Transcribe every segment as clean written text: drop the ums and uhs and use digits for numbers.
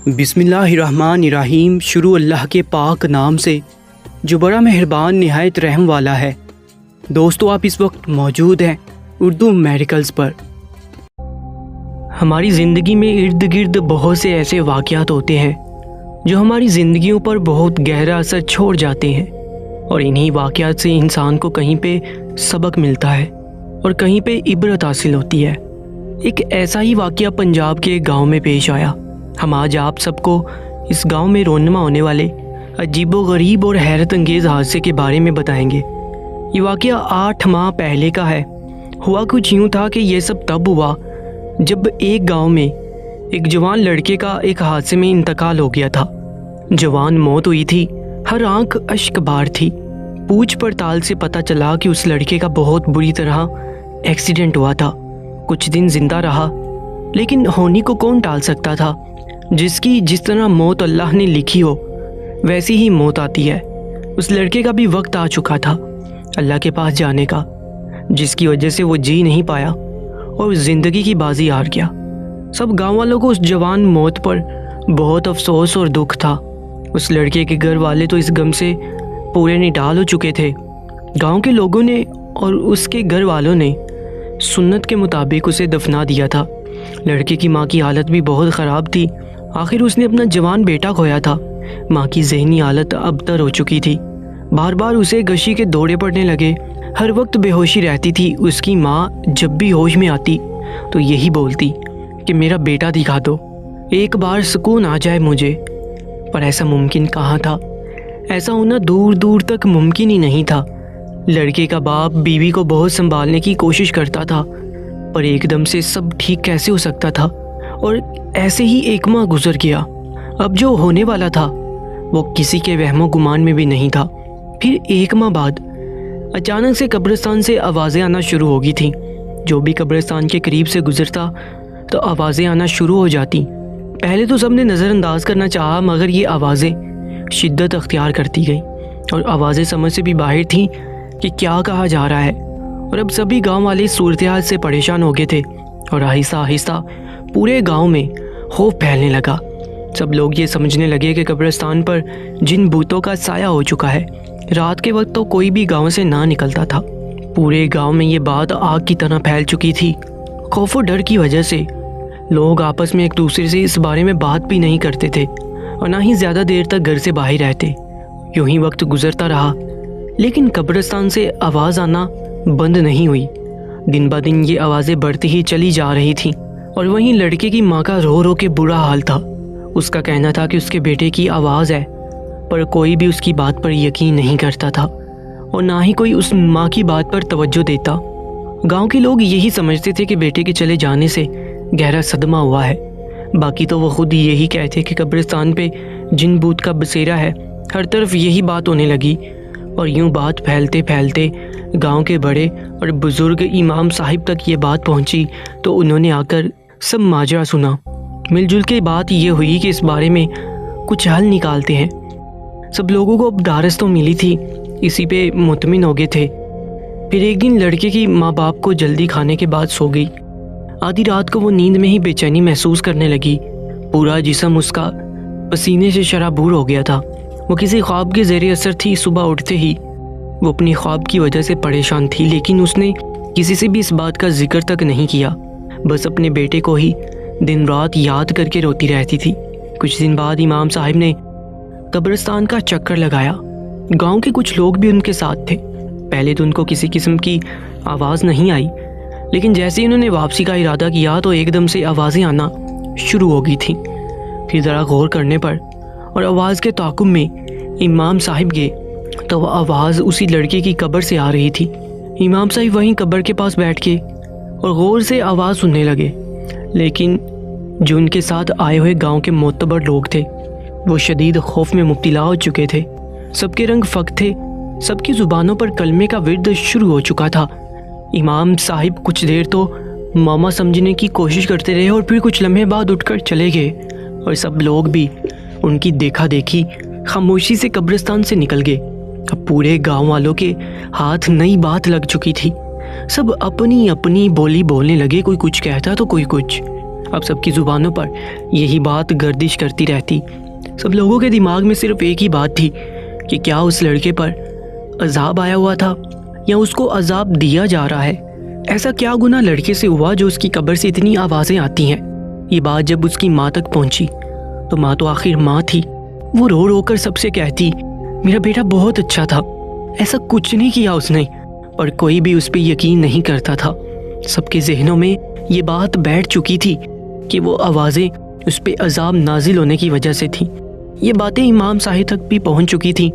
بسم اللہ الرحمن الرحیم۔ شروع اللہ کے پاک نام سے جو بڑا مہربان نہایت رحم والا ہے۔ دوستو، آپ اس وقت موجود ہیں اردو میڈیکلز پر۔ ہماری زندگی میں ارد گرد بہت سے ایسے واقعات ہوتے ہیں جو ہماری زندگیوں پر بہت گہرا اثر چھوڑ جاتے ہیں، اور انہی واقعات سے انسان کو کہیں پہ سبق ملتا ہے اور کہیں پہ عبرت حاصل ہوتی ہے۔ ایک ایسا ہی واقعہ پنجاب کے ایک گاؤں میں پیش آیا۔ ہم آج آپ سب کو اس گاؤں میں رونما ہونے والے عجیب و غریب اور حیرت انگیز حادثے کے بارے میں بتائیں گے۔ یہ واقعہ 8 ماہ پہلے کا ہے۔ ہوا کچھ یوں تھا کہ یہ سب تب ہوا جب ایک گاؤں میں ایک جوان لڑکے کا ایک حادثے میں انتقال ہو گیا تھا۔ جوان موت ہوئی تھی، ہر آنکھ اشک بار تھی۔ پوچھ پڑتال سے پتہ چلا کہ اس لڑکے کا بہت بری طرح ایکسیڈنٹ ہوا تھا۔ کچھ دن زندہ رہا، لیکن ہونی کو کون ٹال سکتا تھا؟ جس طرح موت اللہ نے لکھی ہو ویسی ہی موت آتی ہے۔ اس لڑکے کا بھی وقت آ چکا تھا اللہ کے پاس جانے کا، جس کی وجہ سے وہ جی نہیں پایا اور زندگی کی بازی ہار گیا۔ سب گاؤں والوں کو اس جوان موت پر بہت افسوس اور دکھ تھا۔ اس لڑکے کے گھر والے تو اس غم سے پورے نڈال ہو چکے تھے۔ گاؤں کے لوگوں نے اور اس کے گھر والوں نے سنت کے مطابق اسے دفنا دیا تھا۔ لڑکے کی ماں کی حالت بھی بہت خراب تھی۔ آخر اس نے اپنا جوان بیٹا کھویا تھا۔ ماں کی ذہنی حالت ابتر ہو چکی تھی۔ بار بار اسے غشی کے دورے پڑنے لگے، ہر وقت بے ہوشی رہتی تھی۔ اس کی ماں جب بھی ہوش میں آتی تو یہی بولتی کہ میرا بیٹا دکھا دو، ایک بار سکون آ جائے مجھے۔ پر ایسا ممکن کہاں تھا؟ ایسا ہونا دور دور تک ممکن ہی نہیں تھا۔ لڑکے کا باپ بیوی کو بہت سنبھالنے کی کوشش کرتا تھا، پر ایک دم سے سب ٹھیک کیسے ہو سکتا تھا؟ اور ایسے ہی 1 ماہ گزر گیا۔ اب جو ہونے والا تھا وہ کسی کے وہم و گمان میں بھی نہیں تھا۔ پھر 1 ماہ بعد اچانک سے قبرستان سے آوازیں آنا شروع ہو گئی تھیں۔ جو بھی قبرستان کے قریب سے گزرتا تو آوازیں آنا شروع ہو جاتی۔ پہلے تو سب نے نظر انداز کرنا چاہا، مگر یہ آوازیں شدت اختیار کرتی گئیں، اور آوازیں سمجھ سے بھی باہر تھیں کہ کیا کہا جا رہا ہے۔ اور اب سبھی گاؤں والے صورتحال سے پریشان ہو گئے تھے، اور آہستہ آہستہ پورے گاؤں میں خوف پھیلنے لگا۔ سب لوگ یہ سمجھنے لگے کہ قبرستان پر جن بھوتوں کا سایہ ہو چکا ہے۔ رات کے وقت تو کوئی بھی گاؤں سے نہ نکلتا تھا۔ پورے گاؤں میں یہ بات آگ کی طرح پھیل چکی تھی۔ خوف و ڈر کی وجہ سے لوگ آپس میں ایک دوسرے سے اس بارے میں بات بھی نہیں کرتے تھے، اور نہ ہی زیادہ دیر تک گھر سے باہر رہتے۔ یوں ہی وقت گزرتا رہا، لیکن قبرستان سے آواز آنا بند نہیں ہوئی۔ دن بہ دن یہ آوازیں بڑھتی ہی چلی جا رہی تھیں، اور وہیں لڑکے کی ماں کا رو رو کے برا حال تھا۔ اس کا کہنا تھا کہ اس کے بیٹے کی آواز ہے، پر کوئی بھی اس کی بات پر یقین نہیں کرتا تھا، اور نہ ہی کوئی اس ماں کی بات پر توجہ دیتا۔ گاؤں کے لوگ یہی سمجھتے تھے کہ بیٹے کے چلے جانے سے گہرا صدمہ ہوا ہے۔ باقی تو وہ خود یہی کہتے کہ قبرستان پہ جن بوت کا بسیرا ہے۔ ہر طرف یہی بات ہونے لگی، اور یوں بات پھیلتے پھیلتے گاؤں کے بڑے اور بزرگ امام صاحب تک یہ بات پہنچی، تو انہوں نے آ کر سب ماجرا سنا۔ مل جل کے بات یہ ہوئی کہ اس بارے میں کچھ حل نکالتے ہیں۔ سب لوگوں کو اب ڈھارس تو ملی تھی، اسی پہ مطمئن ہو گئے تھے۔ پھر ایک دن لڑکے کی ماں باپ کو جلدی کھانے کے بعد سو گئی۔ آدھی رات کو وہ نیند میں ہی بے چینی محسوس کرنے لگی۔ پورا جسم اس کا پسینے سے شرابور ہو گیا تھا۔ وہ کسی خواب کے زیر اثر تھی۔ صبح اٹھتے ہی وہ اپنی خواب کی وجہ سے پریشان تھی، لیکن اس نے کسی سے بھی اس بات کا ذکر تک نہیں کیا، بس اپنے بیٹے کو ہی دن رات یاد کر کے روتی رہتی تھی۔ کچھ دن بعد امام صاحب نے قبرستان کا چکر لگایا۔ گاؤں کے کچھ لوگ بھی ان کے ساتھ تھے۔ پہلے تو ان کو کسی قسم کی آواز نہیں آئی، لیکن جیسے ہی انہوں نے واپسی کا ارادہ کیا تو ایک دم سے آوازیں آنا شروع ہو گئی تھیں۔ پھر ذرا غور کرنے پر اور آواز کے تعاقب میں امام صاحب گئے تو وہ آواز اسی لڑکے کی قبر سے آ رہی تھی۔ امام صاحب وہیں قبر کے پاس بیٹھ کے اور غور سے آواز سننے لگے، لیکن جو ان کے ساتھ آئے ہوئے گاؤں کے معتبر لوگ تھے وہ شدید خوف میں مبتلا ہو چکے تھے۔ سب کے رنگ فک تھے، سب کی زبانوں پر کلمے کا ورد شروع ہو چکا تھا۔ امام صاحب کچھ دیر تو ماما سمجھنے کی کوشش کرتے رہے، اور پھر کچھ لمحے بعد اٹھ کر چلے گئے، اور سب لوگ بھی ان کی دیکھا دیکھی خاموشی سے قبرستان سے نکل گئے۔ اب پورے گاؤں والوں کے ہاتھ نئی بات لگ چکی تھی۔ سب اپنی اپنی بولی بولنے لگے، کوئی کچھ کہتا تو کوئی کچھ۔ اب سب کی زبانوں پر یہی بات گردش کرتی رہتی۔ سب لوگوں کے دماغ میں صرف ایک ہی بات تھی کہ کیا اس لڑکے پر عذاب آیا ہوا تھا یا اس کو عذاب دیا جا رہا ہے۔ ایسا کیا گناہ لڑکے سے ہوا جو اس کی قبر سے اتنی آوازیں آتی ہیں۔ یہ بات جب اس کی ماں تک پہنچی تو ماں تو آخر ماں تھی، وہ رو رو کر سب سے کہتی میرا بیٹا بہت اچھا تھا، ایسا کچھ نہیں کیا اس نے۔ اور کوئی بھی اس پہ یقین نہیں کرتا تھا۔ سب کے ذہنوں میں یہ بات بیٹھ چکی تھی کہ وہ آوازیں اس پہ عذاب نازل ہونے کی وجہ سے تھیں۔ یہ باتیں امام صاحب تک بھی پہنچ چکی تھیں،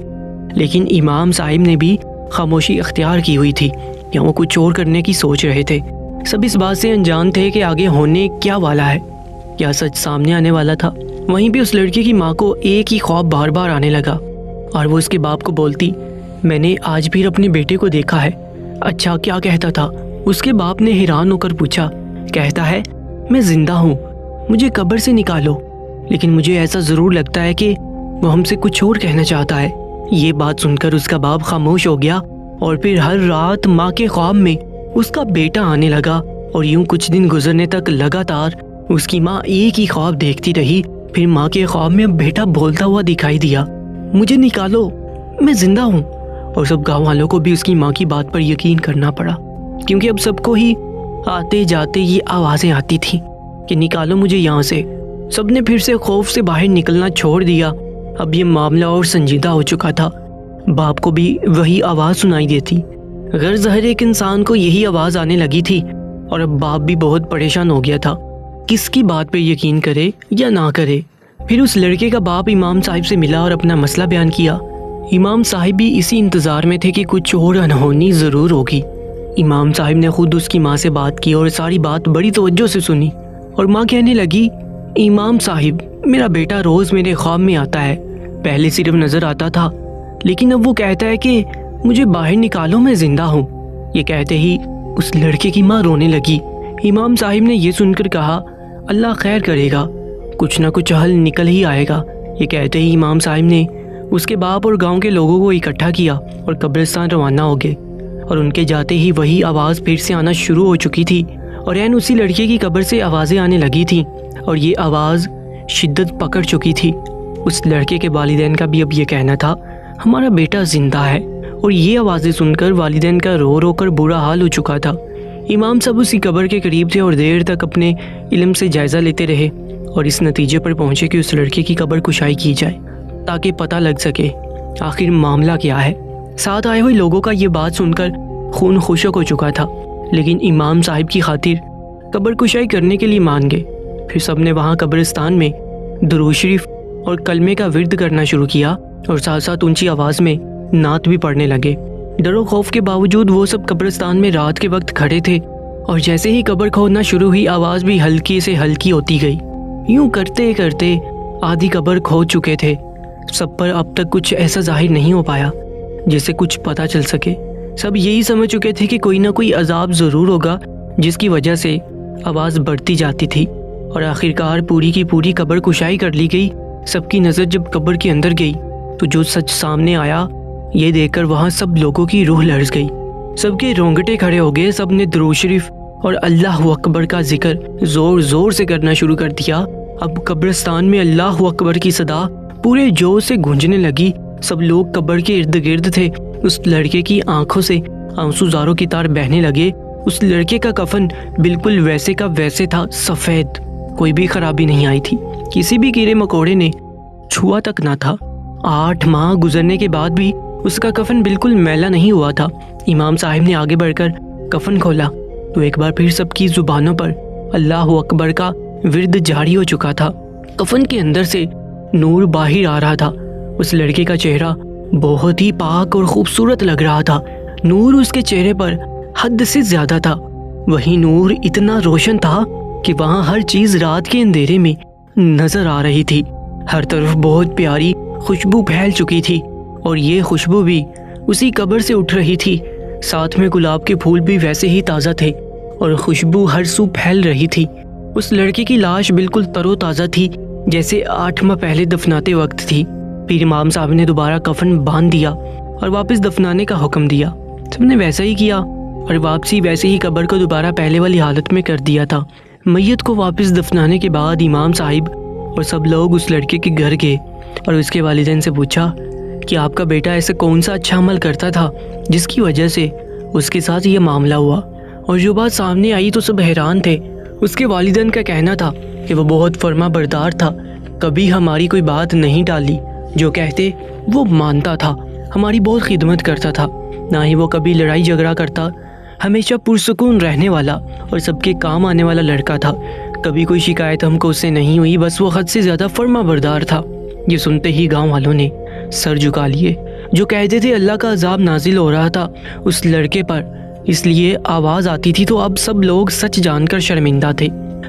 لیکن امام صاحب نے بھی خاموشی اختیار کی ہوئی تھی کہ وہ کچھ اور کرنے کی سوچ رہے تھے۔ سب اس بات سے انجان تھے کہ آگے ہونے کیا والا ہے، کیا سچ سامنے آنے والا تھا۔ وہیں پہ اس لڑکے کی ماں کو ایک ہی خواب بار بار آنے لگا اور وہ اس کے باپ کو بولتی میں نے آج بھی اپنے بیٹے کو دیکھا ہے۔ اچھا کیا کہتا تھا؟ اس کے باپ نے حیران ہو کر پوچھا۔ کہتا ہے میں زندہ ہوں، مجھے قبر سے نکالو، لیکن مجھے ایسا ضرور لگتا ہے کہ وہ ہم سے کچھ اور کہنا چاہتا ہے۔ یہ بات سن کر اس کا باپ خاموش ہو گیا اور پھر ہر رات ماں کے خواب میں اس کا بیٹا آنے لگا اور یوں کچھ دن گزرنے تک لگاتار اس کی ماں ایک ہی خواب دیکھتی رہی۔ پھر ماں کے خواب میں بیٹا بولتا ہوا دکھائی دیا مجھے نکالو، میں زندہ ہوں۔ اور سب گاؤں والوں کو بھی اس کی ماں کی بات پر یقین کرنا پڑا، کیونکہ اب سب کو ہی آتے جاتے یہ آوازیں آتی تھیں کہ نکالو مجھے یہاں سے۔ سب نے پھر سے خوف سے باہر نکلنا چھوڑ دیا۔ اب یہ معاملہ اور سنجیدہ ہو چکا تھا۔ باپ کو بھی وہی آواز سنائی دیتی، غرض ہر ایک انسان کو یہی آواز آنے لگی تھی، اور اب باپ بھی بہت پریشان ہو گیا تھا کس کی بات پہ یقین کرے یا نہ کرے۔ پھر اس لڑکے کا باپ امام صاحب سے ملا اور اپنا مسئلہ بیان کیا۔ امام صاحب بھی اسی انتظار میں تھے کہ کچھ اور انہونی ضرور ہوگی۔ امام صاحب نے خود اس کی ماں سے بات کی اور ساری بات بڑی توجہ سے سنی، اور ماں کہنے لگی امام صاحب میرا بیٹا روز میرے خواب میں آتا ہے، پہلے صرف نظر آتا تھا، لیکن اب وہ کہتا ہے کہ مجھے باہر نکالو، میں زندہ ہوں۔ یہ کہتے ہی اس لڑکے کی ماں رونے لگی۔ امام صاحب نے یہ سن کر کہا اللہ خیر کرے گا، کچھ نہ کچھ حل نکل ہی آئے گا۔ یہ کہتے ہی امام صاحب نے اس کے باپ اور گاؤں کے لوگوں کو اکٹھا کیا اور قبرستان روانہ ہو گئے، اور ان کے جاتے ہی وہی آواز پھر سے آنا شروع ہو چکی تھی، اور عین اسی لڑکے کی قبر سے آوازیں آنے لگی تھیں، اور یہ آواز شدت پکڑ چکی تھی۔ اس لڑکے کے والدین کا بھی اب یہ کہنا تھا ہمارا بیٹا زندہ ہے، اور یہ آوازیں سن کر والدین کا رو رو کر برا حال ہو چکا تھا۔ امام صاحب اسی قبر کے قریب تھے اور دیر تک اپنے علم سے جائزہ لیتے رہے، اور اس نتیجے پر پہنچے کہ اس لڑکے کی قبر کشائی کی جائے تاکہ پتہ لگ سکے آخر معاملہ کیا ہے۔ ساتھ آئے ہوئے لوگوں کا یہ بات سن کر خون خشک ہو چکا تھا، لیکن امام صاحب کی خاطر قبر کشائی کرنے کے لیے مان گئے۔ پھر سب نے وہاں قبرستان میں درود شریف اور کلمے کا ورد کرنا شروع کیا، اور ساتھ ساتھ اونچی آواز میں نعت بھی پڑھنے لگے۔ ڈر و خوف کے باوجود وہ سب قبرستان میں رات کے وقت کھڑے تھے، اور جیسے ہی قبر کھودنا شروع ہوئی آواز بھی ہلکی سے ہلکی ہوتی گئی۔ یوں کرتے کرتے آدھی قبر کھود چکے تھے۔ سب پر اب تک کچھ ایسا ظاہر نہیں ہو پایا جس سے کچھ پتہ چل سکے۔ سب یہی سمجھ چکے تھے کہ کوئی نہ کوئی عذاب ضرور ہوگا، جس کی وجہ سے آواز بڑھتی جاتی تھی، اور آخرکار پوری کی پوری قبر کشائی کر لی گئی۔ سب کی نظر جب قبر کے اندر گئی تو جو سچ سامنے آیا یہ دیکھ کر وہاں سب لوگوں کی روح لرز گئی، سب کے رونگٹے کھڑے ہو گئے۔ سب نے درود شریف اور اللہ اکبر کا ذکر زور زور سے کرنا شروع کر دیا۔ اب قبرستان میں اللہ اکبر کی صدا پورے جوش سے گونجنے لگی۔ سب لوگ قبر کے ارد گرد تھے۔ اس لڑکے کی آنکھوں سے آنسو زاروں کی طرح بہنے لگے۔ اس لڑکے کا کفن بالکل ویسے کا ویسے تھا، سفید، کوئی بھی خرابی نہیں آئی تھی، کسی بھی کیڑے مکوڑے نے چھوا تک نہ تھا۔ 8 ماہ گزرنے کے بعد بھی اس کا کفن بالکل میلا نہیں ہوا تھا۔ امام صاحب نے آگے بڑھ کر کفن کھولا تو ایک بار پھر سب کی زبانوں پر اللہ اکبر کا ورد جاری ہو چکا تھا۔ کفن کے اندر سے نور باہر آ رہا تھا۔ اس لڑکے کا چہرہ بہت ہی پاک اور خوبصورت لگ رہا تھا۔ نور اس کے چہرے پر حد سے زیادہ تھا۔ وہی نور اتنا روشن تھا کہ وہاں ہر چیز رات کے اندھیرے میں نظر آ رہی تھی۔ ہر طرف بہت پیاری خوشبو پھیل چکی تھی، اور یہ خوشبو بھی اسی قبر سے اٹھ رہی تھی۔ ساتھ میں گلاب کے پھول بھی ویسے ہی تازہ تھے، اور خوشبو ہر سو پھیل رہی تھی۔ اس لڑکے کی لاش بالکل تر و تازہ تھی، جیسے 8 ماہ پہلے دفناتے وقت تھی۔ پھر امام صاحب نے دوبارہ کفن باندھ دیا اور واپس دفنانے کا حکم دیا۔ سب نے ویسا ہی کیا، اور واپسی ویسے ہی قبر کو دوبارہ پہلے والی حالت میں کر دیا تھا۔ میت کو واپس دفنانے کے بعد امام صاحب اور سب لوگ اس لڑکے کے گھر گئے اور اس کے والدین سے پوچھا کہ آپ کا بیٹا ایسا کون سا اچھا عمل کرتا تھا جس کی وجہ سے اس کے ساتھ یہ معاملہ ہوا. اور جو بات سامنے آئی تو سب حیران تھے. اس کے والدین کا کہنا تھا کہ وہ بہت فرما بردار تھا، کبھی ہماری کوئی بات نہیں ٹالی، جو کہتے وہ مانتا تھا، ہماری بہت خدمت کرتا تھا، نہ ہی وہ کبھی لڑائی جھگڑا کرتا، ہمیشہ پرسکون رہنے والا اور سب کے کام آنے والا لڑکا تھا. کبھی کوئی شکایت ہم کو اس سے نہیں ہوئی، بس وہ حد سے زیادہ فرما بردار تھا. یہ سنتے ہی گاؤں والوں نے سر جھکا لیے. جو کہتے تھے اللہ کا عذاب نازل ہو رہا تھا اس لڑکے پر، اس لیے آواز آتی تھی، تو اب سب لوگ سچ جان کر شرمندہ تھے.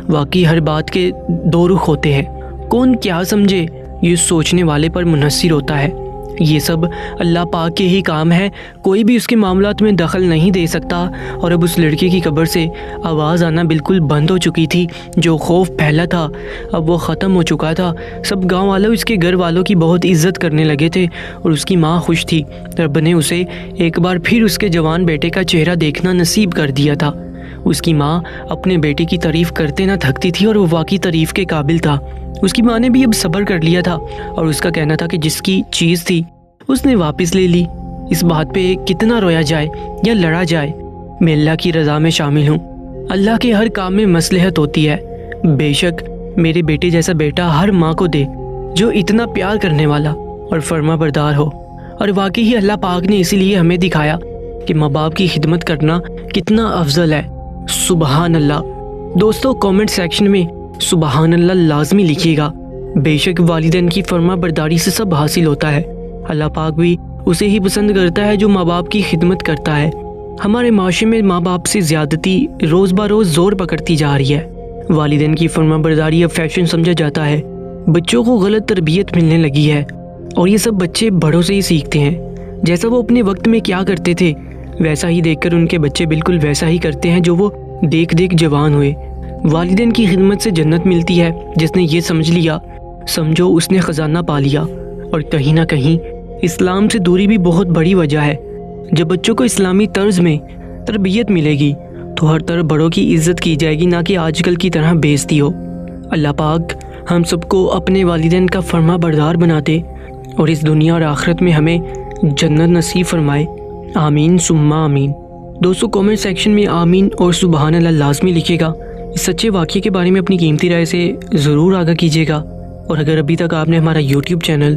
واقعی ہر بات کے دو رخ ہوتے ہیں، کون کیا سمجھے یہ سوچنے والے پر منحصر ہوتا ہے. یہ سب اللہ پاک کے ہی کام ہے، کوئی بھی اس کے معاملات میں دخل نہیں دے سکتا. اور اب اس لڑکے کی قبر سے آواز آنا بالکل بند ہو چکی تھی. جو خوف پھیلا تھا اب وہ ختم ہو چکا تھا. سب گاؤں والوں اس کے گھر والوں کی بہت عزت کرنے لگے تھے اور اس کی ماں خوش تھی. رب نے اسے ایک بار پھر اس کے جوان بیٹے کا چہرہ دیکھنا نصیب کر دیا تھا. اس کی ماں اپنے بیٹے کی تعریف کرتے نہ تھکتی تھی اور وہ واقعی تعریف کے قابل تھا. اس کی ماں نے بھی اب صبر کر لیا تھا اور اس کا کہنا تھا کہ جس کی چیز تھی اس نے واپس لے لی. اس بات پہ کتنا رویا جائے یا لڑا جائے، میں اللہ کی رضا میں شامل ہوں. اللہ کے ہر کام میں مصلحت ہوتی ہے. بے شک میرے بیٹے جیسا بیٹا ہر ماں کو دے جو اتنا پیار کرنے والا اور فرما بردار ہو. اور واقعی ہی اللہ پاک نے اسی لیے ہمیں دکھایا کہ ماں باپ کی خدمت کرنا کتنا افضل ہے. سبحان اللہ. دوستو کامنٹ سیکشن میں سبحان اللہ لازمی لکھیے گا. بے شک والدین کی فرما برداری سے سب حاصل ہوتا ہے. اللہ پاک بھی اسے ہی پسند کرتا ہے جو ماں باپ کی خدمت کرتا ہے. ہمارے معاشرے میں ماں باپ سے زیادتی روز بروز زور پکڑتی جا رہی ہے. والدین کی فرما برداری اب فیشن سمجھا جاتا ہے. بچوں کو غلط تربیت ملنے لگی ہے اور یہ سب بچے بڑوں سے ہی سیکھتے ہیں. جیسا وہ اپنے وقت میں کیا کرتے تھے ویسا ہی دیکھ کر ان کے بچے بالکل ویسا ہی کرتے ہیں جو وہ دیکھ دیکھ جوان ہوئے. والدین کی خدمت سے جنت ملتی ہے. جس نے یہ سمجھ لیا سمجھو اس نے خزانہ پا لیا. اور کہیں نہ کہیں اسلام سے دوری بھی بہت بڑی وجہ ہے. جب بچوں کو اسلامی طرز میں تربیت ملے گی تو ہر طرح بڑوں کی عزت کی جائے گی، نہ کہ آج کل کی طرح بے عزتی ہو. اللہ پاک ہم سب کو اپنے والدین کا فرما بردار بنا دے اور اس دنیا اور آخرت میں ہمیں جنت نصیب فرمائے. آمین ثم آمین. دوستو کامنٹ سیکشن میں آمین اور سبحان اللہ لازمی لکھیے گا. اس سچے واقعے کے بارے میں اپنی قیمتی رائے سے ضرور آگاہ کیجیے گا. اور اگر ابھی تک آپ نے ہمارا YouTube channel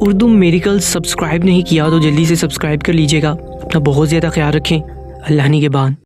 Urdu miracle subscribe نہیں کیا تو جلدی سے سبسکرائب کر لیجیے گا. اپنا بہت زیادہ خیال رکھیں. اللہ نگہبان.